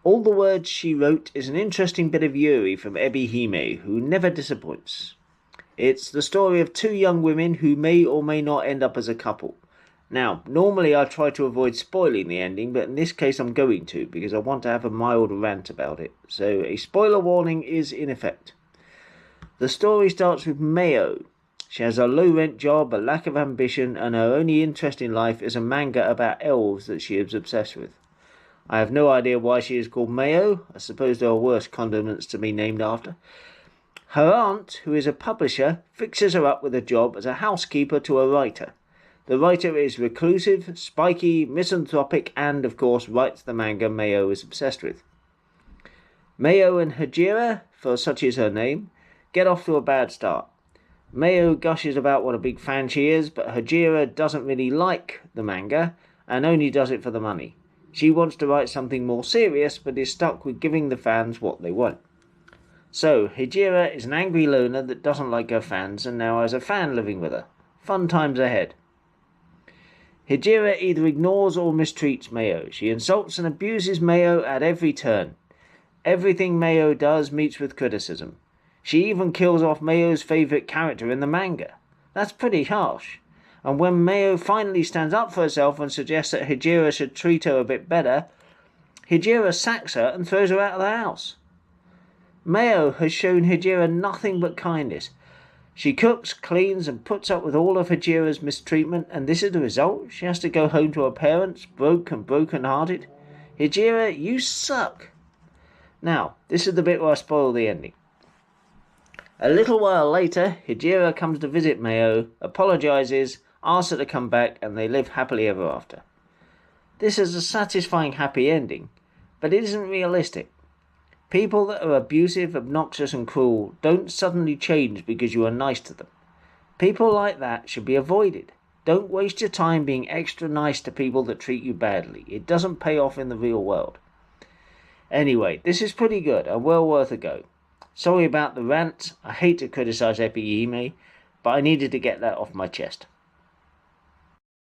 All the Words She Wrote is an interesting bit of Yuri from Ebi Hime, who never disappoints. It's the story of two young women who may or may not end up as a couple. Now, normally I try to avoid spoiling the ending, but in this case I'm going to, because I want to have a mild rant about it. So a spoiler warning is in effect. The story starts with Mayo. She has a low-rent job, a lack of ambition, and her only interest in life is a manga about elves that she is obsessed with. I have no idea why she is called Mayo. I suppose there are worse condiments to be named after. Her aunt, who is a publisher, fixes her up with a job as a housekeeper to a writer. The writer is reclusive, spiky, misanthropic, and, of course, writes the manga Mayo is obsessed with. Mayo and Hajira, for such is her name, get off to a bad start. Mayo gushes about what a big fan she is, but Hajira doesn't really like the manga and only does it for the money. She wants to write something more serious, but is stuck with giving the fans what they want. So, Hajira is an angry loner that doesn't like her fans and now has a fan living with her. Fun times ahead. Hajira either ignores or mistreats Mayo. She insults and abuses Mayo at every turn. Everything Mayo does meets with criticism. She even kills off Mayo's favourite character in the manga. That's pretty harsh. And when Mayo finally stands up for herself and suggests that Hajira should treat her a bit better, Hajira sacks her and throws her out of the house. Mayo has shown Hajira nothing but kindness. She cooks, cleans, and puts up with all of Hajira's mistreatment, and this is the result? She has to go home to her parents, broke and broken-hearted? Hajira, you suck. Now, this is the bit where I spoil the ending. A little while later, Hajira comes to visit Mayo, apologises, asks her to come back, and they live happily ever after. This is a satisfying happy ending, but it isn't realistic. People that are abusive, obnoxious and cruel don't suddenly change because you are nice to them. People like that should be avoided. Don't waste your time being extra nice to people that treat you badly. It doesn't pay off in the real world. Anyway, this is pretty good and well worth a go. Sorry about the rant. I hate to criticise Epi Hime, but I needed to get that off my chest.